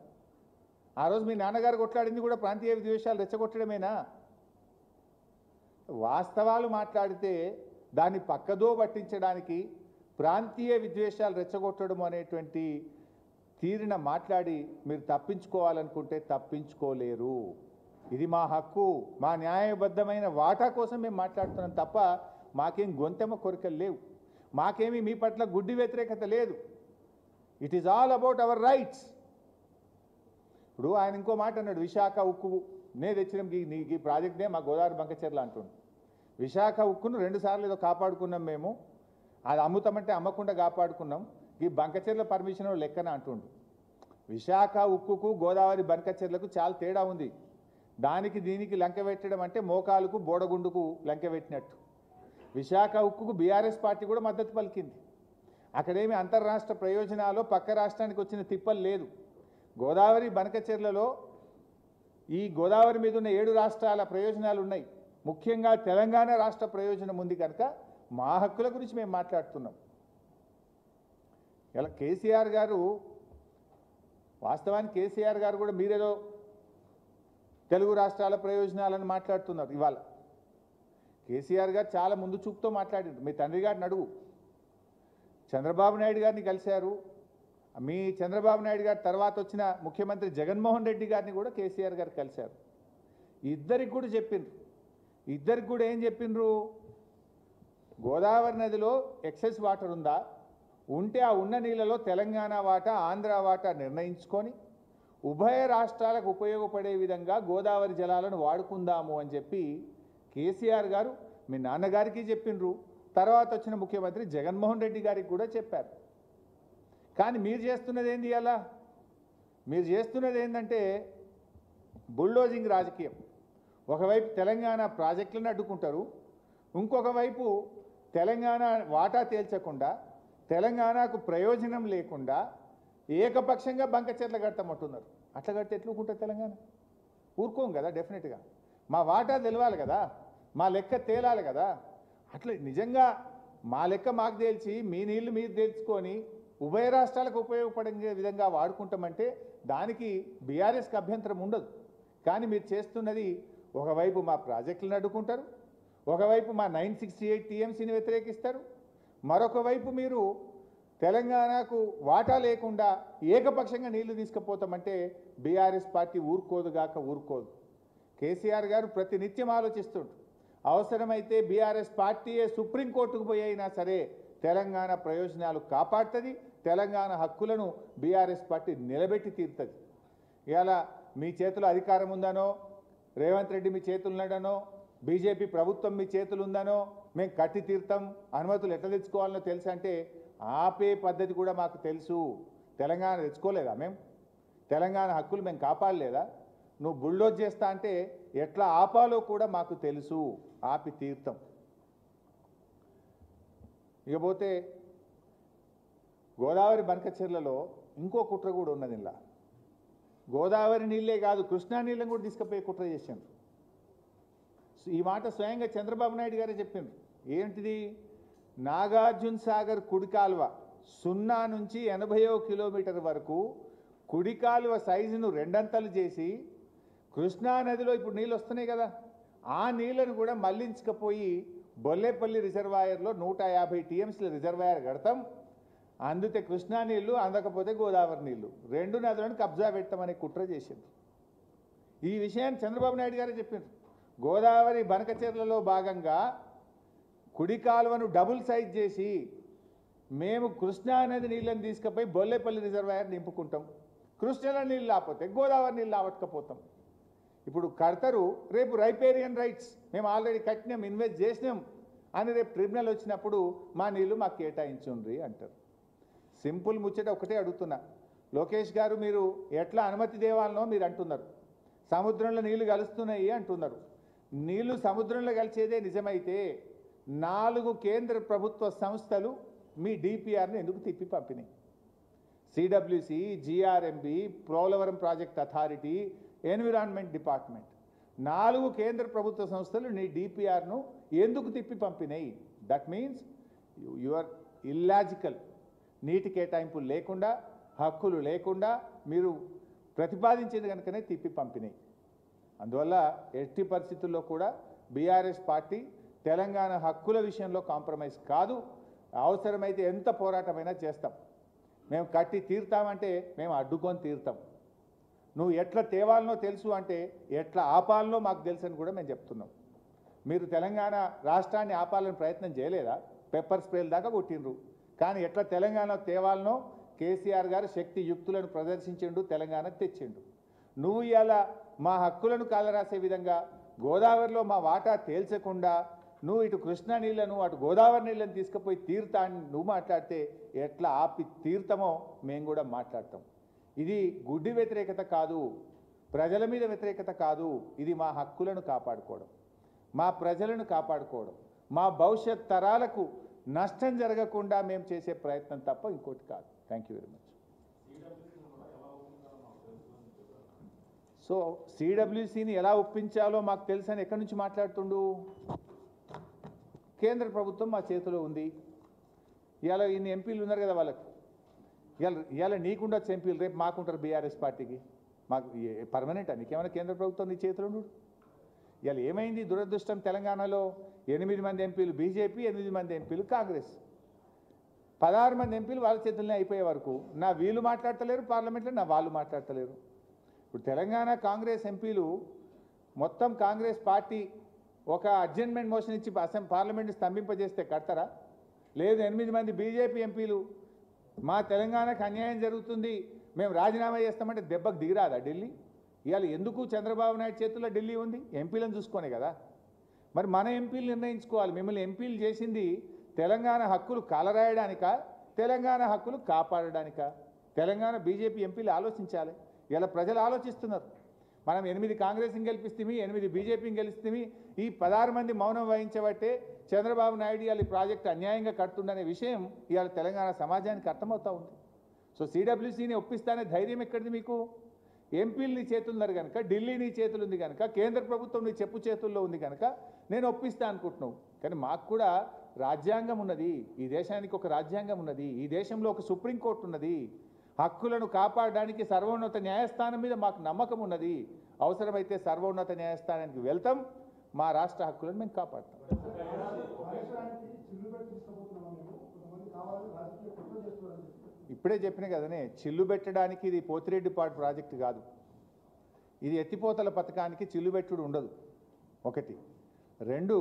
ఆ రోజు మీ నాన్నగారు కొట్లాడింది కూడా ప్రాంతీయ విద్వేషాలు రెచ్చగొట్టడమేనా? వాస్తవాలు మాట్లాడితే దాన్ని పక్కదో పట్టించడానికి ప్రాంతీయ విద్వేషాలు రెచ్చగొట్టడం అనేటువంటి తీరిన మాట్లాడి మీరు తప్పించుకోవాలనుకుంటే తప్పించుకోలేరు. ఇది మా హక్కు, మా న్యాయబద్ధమైన వాటా కోసం మేము మాట్లాడుతున్నాం తప్ప మాకేం గొంతెమ్మ కోరికలు లేవు, మాకేమీ మీ పట్ల గుడ్డి వ్యతిరేకత లేదు. It is all about our rights. ఇప్పుడు ఆయన ఇంకో మాట అన్నాడు, విశాఖ ఉక్కు నే తెచ్చినాం, ఈ ప్రాజెక్ట్నే మా గోదావరి బంకచెర్ల అంటుండు. విశాఖ ఉక్కును 2 సార్లు ఏదో కాపాడుకున్నాం మేము, అది అమ్ముతామంటే అమ్మకుండా కాపాడుకున్నాం, ఈ బంకచెర్ల పర్మిషన్ లెక్కన అంటుండు. విశాఖ ఉక్కుకు గోదావరి బంకచెర్లకు చాలా తేడా ఉంది. దానికి దీనికి లంక పెట్టడం అంటే మోకాలుకు బోడగుండుకు లంక పెట్టినట్టు. విశాఖ ఉక్కుకు బీఆర్ఎస్ పార్టీ కూడా మద్దతు పలికింది. అక్కడేమి అంతర్రాష్ట్ర ప్రయోజనాలు పక్క రాష్ట్రానికి వచ్చిన తిప్పలు లేదు. గోదావరి బంకచెర్లలో ఈ గోదావరి మీద ఉన్న 7 రాష్ట్రాల ప్రయోజనాలు ఉన్నాయి. ముఖ్యంగా తెలంగాణ రాష్ట్ర ప్రయోజనం ఉంది కనుక మా హక్కుల గురించి మేము మాట్లాడుతున్నాం. ఇలా కేసీఆర్ గారు, వాస్తవానికి కేసీఆర్ గారు కూడా మీరేదో తెలుగు రాష్ట్రాల ప్రయోజనాలను మాట్లాడుతున్నారు. ఇవాళ కేసీఆర్ గారు చాలా ముందు చూపుతో మాట్లాడారు. మీ తండ్రి గారిని అడుగు. చంద్రబాబు నాయుడు గారిని కలిశారు. మీ చంద్రబాబు నాయుడు గారి తర్వాత వచ్చిన ముఖ్యమంత్రి జగన్మోహన్ రెడ్డి గారిని కూడా కేసీఆర్ గారు కలిశారు. ఇద్దరికి కూడా చెప్పిండ్రు. ఇద్దరికి కూడా ఏం చెప్పిండ్రు? గోదావరి నదిలో ఎక్సెస్ వాటర్ ఉందా? ఉంటే ఆ ఉన్న నీళ్ళలో తెలంగాణ వాటా, ఆంధ్ర వాటా నిర్ణయించుకొని ఉభయ రాష్ట్రాలకు ఉపయోగపడే విధంగా గోదావరి జలాలను వాడుకుందాము అని చెప్పి కేసీఆర్ గారు మీ నాన్నగారికి చెప్పిండ్రు. తర్వాత వచ్చిన ముఖ్యమంత్రి జగన్మోహన్ రెడ్డి గారికి కూడా చెప్పారు. కానీ మీరు చేస్తున్నది ఏంది? అలా మీరు చేస్తున్నది ఏంటంటే బుల్డోజింగ్ రాజకీయం. ఒకవైపు తెలంగాణ ప్రాజెక్టులను అడ్డుకుంటారు, ఇంకొక వైపు తెలంగాణ వాటా తేల్చకుండా, తెలంగాణకు ప్రయోజనం లేకుండా ఏకపక్షంగా బంకచెర్ల కడతామంటున్నారు. అట్లా కడితే ఎట్లుకుంటుంది తెలంగాణ? ఊరుకోం కదా. డెఫినెట్గా మా వాటా తెలవాలి కదా, మా లెక్క తేలాలి కదా. అట్లా నిజంగా మా లెక్క మాకు తేల్చి మీ నీళ్లు మీరు తేల్చుకొని ఉభయ రాష్ట్రాలకు ఉపయోగపడే విధంగా వాడుకుంటామంటే దానికి బీఆర్ఎస్కి అభ్యంతరం ఉండదు. కానీ మీరు చేస్తున్నది ఒకవైపు మా ప్రాజెక్టులను అడ్డుకుంటారు, ఒకవైపు మా 968 టీఎంసీని వ్యతిరేకిస్తారు, మరొక వైపు మీరు తెలంగాణకు వాటా లేకుండా ఏకపక్షంగా నీళ్లు తీసుకుపోతామంటే బీఆర్ఎస్ పార్టీ ఊరుకోదుగాక ఊరుకోదు. కేసీఆర్ గారు ప్రతినిత్యం ఆలోచిస్తుంటారు. అవసరమైతే బీఆర్ఎస్ పార్టీయే సుప్రీంకోర్టుకు పోయి అయినా సరే తెలంగాణ ప్రయోజనాలు కాపాడుతుంది, తెలంగాణ హక్కులను బీఆర్ఎస్ పార్టీ నిలబెట్టి తీరుతుంది. ఇవాళ మీ చేతిలో అధికారం ఉందనో, రేవంత్ రెడ్డి మీ చేతులు ఉన్నాడనో, బీజేపీ ప్రభుత్వం మీ చేతులు ఉందనో, మేము కట్టి తీరుతాం, అనుమతులు ఎట్లా తెచ్చుకోవాలనో తెలుసు అంటే ఆపే పద్ధతి కూడా మాకు తెలుసు. తెలంగాణ తెచ్చుకోలేదా మేము? తెలంగాణ హక్కులు మేము కాపాడలేదా? నువ్వు బుల్డోజ్ చేస్తా అంటే ఎట్లా ఆపాలో కూడా మాకు తెలుసు, ఆపి తీర్థం. ఇకపోతే గోదావరి బనకచెర్లలో ఇంకో కుట్ర కూడా ఉన్నది. ఇలా గోదావరి నీళ్ళే కాదు, కృష్ణా నీళ్ళని కూడా తీసుకుపోయి కుట్ర చేసిండ్రు. ఈ మాట స్వయంగా చంద్రబాబు నాయుడు గారే చెప్పిండ్రు. ఏంటిది? నాగార్జున సాగర్ కుడి కాలువ 0 నుంచి 80 కిలోమీటర్ వరకు కుడి కాలువ సైజును రెండంతలు చేసి కృష్ణా నదిలో ఇప్పుడు నీళ్ళు వస్తున్నాయి కదా, ఆ నీళ్లను కూడా మళ్లించకపోయి బొల్లేపల్లి రిజర్వాయర్లో 150 టీఎంసీల రిజర్వాయర్ కడతాం, అందుతే కృష్ణా నీళ్లు, అందకపోతే గోదావరి నీళ్లు, రెండు నదులను కబ్జా పెట్టమని కుట్ర చేసింది. ఈ విషయాన్ని చంద్రబాబు నాయుడు గారే చెప్పిండ్రు. గోదావరి బనకచెర్లలో భాగంగా కుడి కాలువను డబుల్ సైజ్ చేసి మేము కృష్ణా నది నీళ్ళని తీసుకుపోయి బొల్లేపల్లి రిజర్వాయర్ నింపుకుంటాం, కృష్ణా నీళ్ళు లేకపోతే గోదావరి నీళ్ళు ఆవట్టుకపోతాం. ఇప్పుడు కడతారు, రేపు రైపేరియన్ రైట్స్ మేము ఆల్రెడీ కట్టినాం, ఇన్వెస్ట్ చేసినాం అని రేపు ట్రిబ్యునల్ వచ్చినప్పుడు మా నీళ్లు మాకు కేటాయించుండ్రి అంటారు. సింపుల్ ముచ్చట ఒకటే అడుగుతున్నా, లోకేష్ గారు మీరు ఎట్లా అనుమతి దేవాలనో మీరు అంటున్నారు, సముద్రంలో నీళ్లు కలుస్తున్నాయి అంటున్నారు. నీళ్లు సముద్రంలో కలిసేదే నిజమైతే 4 కేంద్ర ప్రభుత్వ సంస్థలు మీ డిపిఆర్ని ఎందుకు తిప్పి పంపినాయి? CWC, GRMB, Polavaram project authority, environment department, 4 కేంద్ర ప్రభుత్వ సంస్థలు నీ డిపిఆర్ను ఎందుకు తిప్పి పంపినాయి? That means you are illogical. నీటి కేటాయింపులు లేకుండా, హక్కులు లేకుండా మీరు ప్రతిపాదించేది కనుకనే తిప్పి పంపినాయి. అందువల్ల ఎట్టి పరిస్థితుల్లో కూడా బీఆర్ఎస్ పార్టీ తెలంగాణ హక్కుల విషయంలో కాంప్రమైజ్ కాదు. అవసరమైతే ఎంత పోరాటమైనా చేస్తాం. మేము కట్టి తీరుతామంటే మేము అడ్డుకొని తీరుతాం. నువ్వు ఎట్లా తేవాలనో తెలుసు అంటే ఎట్లా ఆపాలనో మాకు తెలుసు అని కూడా మేము చెప్తున్నాం. మీరు తెలంగాణ రాష్ట్రాన్ని ఆపాలని ప్రయత్నం చేయలేదా? పెప్పర్ స్ప్రేల దాకా కొట్టిండ్రు. కానీ ఎట్లా తెలంగాణ తేవాలనో కేసీఆర్ గారు శక్తి యుక్తులను ప్రదర్శించిండు, తెలంగాణ తెచ్చిండు. నువ్వు ఇలా మా హక్కులను కాలరాసే విధంగా గోదావరిలో మా వాటా తేల్చకుండా నువ్వు ఇటు కృష్ణా నీళ్లను అటు గోదావరి నీళ్ళని తీసుకుపోయి తీరుతా అని నువ్వు మాట్లాడితే ఎట్లా ఆపి తీరుతామో మేము కూడా మాట్లాడతాం. ఇది గుడ్డి వ్యతిరేకత కాదు, ప్రజల మీద వ్యతిరేకత కాదు. ఇది మా హక్కులను కాపాడుకోవడం, మా ప్రజలను కాపాడుకోవడం, మా భవిష్యత్ తరాలకు నష్టం జరగకుండా మేము చేసే ప్రయత్నం తప్ప ఇంకోటి కాదు. Thank you very much. So సిడబ్ల్యూసిని ఎలా ఒప్పించాలో మాకు తెలుసని ఎక్కడి నుంచి మాట్లాడుతుండు? కేంద్ర ప్రభుత్వం మా చేతిలో ఉంది. ఇవాళ ఇన్ని ఎంపీలు ఉన్నారు కదా, వాళ్ళకు ఇవాళ నీకుండొచ్చు ఎంపీలు, రేపు మాకుంటారు బీఆర్ఎస్ పార్టీకి. మాకు పర్మనెంటా? నీకేమైనా కేంద్ర ప్రభుత్వం నీ చేతిలో ఉండు? ఇవాళ ఏమైంది దురదృష్టం? తెలంగాణలో 8 మంది ఎంపీలు బీజేపీ, 8 మంది ఎంపీలు కాంగ్రెస్, 16 మంది ఎంపీలు వాళ్ళ చేతుల్లోనే అయిపోయే వరకు నా వీళ్ళు మాట్లాడతలేరు పార్లమెంట్లో, నా వాళ్ళు మాట్లాడతలేరు. ఇప్పుడు తెలంగాణ కాంగ్రెస్ ఎంపీలు మొత్తం కాంగ్రెస్ పార్టీ ఒక అడ్జర్న్మెంట్ మోషన్ ఇచ్చి పార్లమెంట్ స్తంభింపజేస్తే కడతారా? లేదు 8 మంది బీజేపీ ఎంపీలు మా తెలంగాణకు అన్యాయం జరుగుతుంది మేము రాజీనామా చేస్తామంటే దెబ్బకు దిగిరాదా ఢిల్లీ? ఇవాళ ఎందుకు చంద్రబాబు నాయుడు చేతుల్లో ఢిల్లీ ఉంది? ఎంపీలను చూసుకొనే కదా. మరి మన ఎంపీలు నిర్ణయించుకోవాలి. మిమ్మల్ని ఎంపీలు చేసింది తెలంగాణ హక్కులు కాలరాయడానికా, తెలంగాణ హక్కులు కాపాడడానికా? తెలంగాణ బీజేపీ ఎంపీలు ఆలోచించాలి. ఇలా ప్రజలు ఆలోచిస్తున్నారు. మనం 8 కాంగ్రెస్ని గెలిపిస్తేమి, 8 బీజేపీని గెలిస్తేమి, ఈ 16 మంది మౌనం వహించబట్టే చంద్రబాబు నాయుడు ఇవాళ ఈ ప్రాజెక్టు అన్యాయంగా కడుతుందనే విషయం ఇవాళ తెలంగాణ సమాజానికి అర్థమవుతూ ఉంది. సో సిడబ్ల్యూసీని ఒప్పిస్తానే ధైర్యం ఎక్కడిది మీకు? ఎంపీలు నీ చేతులున్నారు కనుక, ఢిల్లీ నీ చేతులు ఉంది కనుక, కేంద్ర ప్రభుత్వం నీ చెప్పు చేతుల్లో ఉంది కనుక నేను ఒప్పిస్తా అనుకుంటున్నావు. కానీ మాకు కూడా రాజ్యాంగం ఉన్నది, ఈ దేశానికి ఒక రాజ్యాంగం ఉన్నది, ఈ దేశంలో ఒక సుప్రీంకోర్టు ఉన్నది. హక్కులను కాపాడడానికి సర్వోన్నత న్యాయస్థానం మీద మాకు నమ్మకం ఉన్నది. అవసరమైతే సర్వోన్నత న్యాయస్థానానికి వెళ్తాం, మా రాష్ట్ర హక్కులను మేము కాపాడుతాం. ఇప్పుడే చెప్పిన కదనే, చిల్లు పెట్టడానికి ఇది పోతిరెడ్డిపాడు ప్రాజెక్టు కాదు, ఇది ఎత్తిపోతల పథకానికి చిల్లు పెట్టుడు ఉండదు. ఒకటి. రెండు,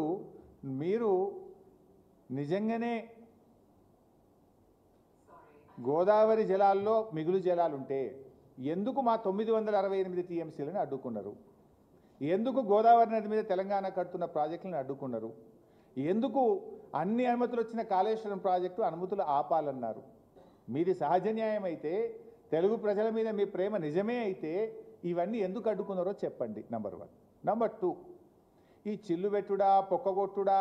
మీరు నిజంగానే గోదావరి జలాల్లో మిగులు జలాలుంటే ఎందుకు మా 968 టీఎంసీలను అడ్డుకున్నారు? ఎందుకు గోదావరి నది మీద తెలంగాణ కడుతున్న ప్రాజెక్టులను అడ్డుకున్నారు? ఎందుకు అన్ని అనుమతులు వచ్చిన కాళేశ్వరం ప్రాజెక్టు అనుమతులు ఆపాలన్నారు? మీది సహజ న్యాయం అయితే, తెలుగు ప్రజల మీద మీ ప్రేమ నిజమే అయితే ఇవన్నీ ఎందుకు అడ్డుకున్నారో చెప్పండి. నంబర్ 1. నంబర్ 2, ఈ చిల్లు పెట్టుడా, పొక్కగొట్టుడా,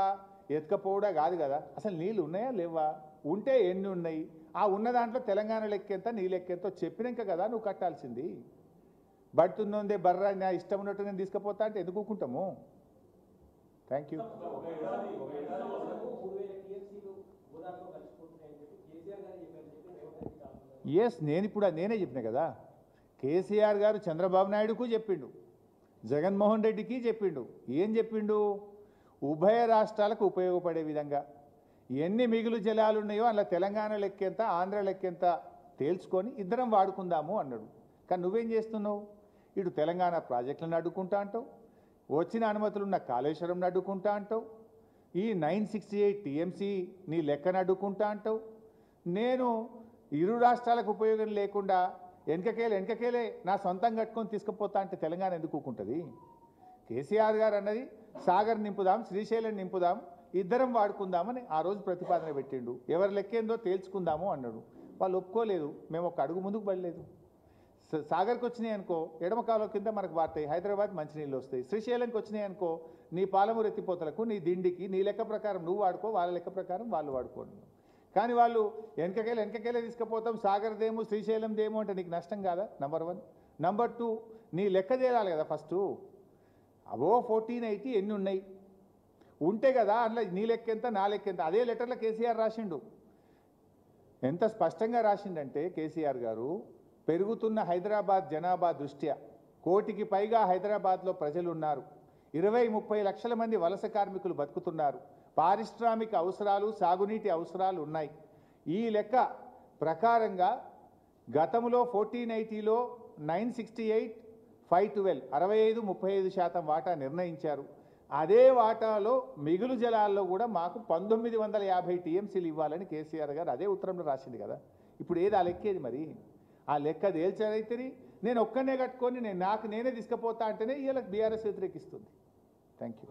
ఎత్తుకపోవడా కాదు కదా, అసలు నీళ్ళు ఉన్నాయా లేవా? ఉంటే ఎన్ని ఉన్నాయి? ఆ ఉన్న దాంట్లో తెలంగాణ లెక్కెంత, నీ లెక్కెంతో చెప్పినాక కదా నువ్వు కట్టాల్సింది. బడుతుందే బర్రా నా ఇష్టం ఉన్నట్టు నేను తీసుకుపోతా అంటే ఎందుకు ఊరుకుంటాము? Thank you. ఎస్, నేనే చెప్పిన కదా, కేసీఆర్ గారు చంద్రబాబు నాయుడుకు చెప్పిండు, జగన్మోహన్ రెడ్డికి చెప్పిండు. ఏం చెప్పిండు? ఉభయ రాష్ట్రాలకు ఉపయోగపడే విధంగా ఎన్ని మిగులు జలాలు ఉన్నాయో అలా తెలంగాణ లెక్కెంత, ఆంధ్ర లెక్కెంత తేల్చుకొని ఇద్దరం వాడుకుందాము అన్నాడు. కానీ నువ్వేం చేస్తున్నావు? ఇటు తెలంగాణ ప్రాజెక్టులను అడ్డుకుంటా అంటావు, వచ్చిన అనుమతులున్న కాళేశ్వరం అడ్డుకుంటా అంటావు, ఈ 968 టీఎంసీ నీ లెక్కను అడ్డుకుంటా అంటావు. నేను ఇరు రాష్ట్రాలకు ఉపయోగం లేకుండా వెనకకేలే నా సొంతం కట్టుకొని తీసుకుపోతా అంటే తెలంగాణ ఎందుకు ఊరుకుంటుంది? కేసీఆర్ గారు అన్నది సాగర్ నింపుదాం, శ్రీశైలం నింపుదాం, ఇద్దరం వాడుకుందామని ఆ రోజు ప్రతిపాదన పెట్టిండు. ఎవరి లెక్కేందో తేల్చుకుందాము అన్నాడు. వాళ్ళు ఒప్పుకోలేదు. మేము ఒక అడుగు ముందుకు పడలేదు. సాగర్కి వచ్చినాయి అనుకో, ఎడమ కాలువ కింద మనకు వాడతాయి, హైదరాబాద్ మంచినీళ్ళు వస్తాయి. శ్రీశైలంకి వచ్చినాయి అనుకో, నీ పాలమూరు ఎత్తిపోతలకు, నీ దిండికి, నీ లెక్క ప్రకారం నువ్వు వాడుకో, వాళ్ళ లెక్క ప్రకారం వాళ్ళు వాడుకోండి. కానీ వాళ్ళు వెనకకేలే తీసుకుపోతాం, సాగర్దేమో శ్రీశైలందేమో అంటే నీకు నష్టం కాదా? నంబర్ 1. నంబర్ 2, నీ లెక్క చేయాలి కదా ఫస్ట్. అవో 1480 ఎన్ని ఉన్నాయి ఉంటే కదా అందులో నీ లెక్కెంత, నా లెక్కెంత. అదే లెటర్లో కేసీఆర్ రాసిండు. ఎంత స్పష్టంగా రాసిండంటే కేసీఆర్ గారు, పెరుగుతున్న హైదరాబాద్ జనాభా దృష్ట్యా 1 కోటికి పైగా హైదరాబాద్లో ప్రజలు ఉన్నారు, 20-30 లక్షల మంది వలస కార్మికులు బతుకుతున్నారు, పారిశ్రామిక అవసరాలు, సాగునీటి అవసరాలు ఉన్నాయి. ఈ లెక్క ప్రకారంగా గతంలో 1480లో 968, 512 65-35% వాటా నిర్ణయించారు. అదే వాటాలో మిగులు జలాల్లో కూడా మాకు 1950 టీఎంసీలు ఇవ్వాలని కేసీఆర్ గారు అదే ఉత్తరంలో రాసింది కదా. ఇప్పుడు ఏది ఆ లెక్కేది? మరి ఆ లెక్క తేల్చారైతే నేను ఒక్కనే కట్టుకొని నేనే తీసుకుపోతా అంటేనే వీళ్ళకి బీఆర్ఎస్ వ్యతిరేకిస్తుంది. Thank you.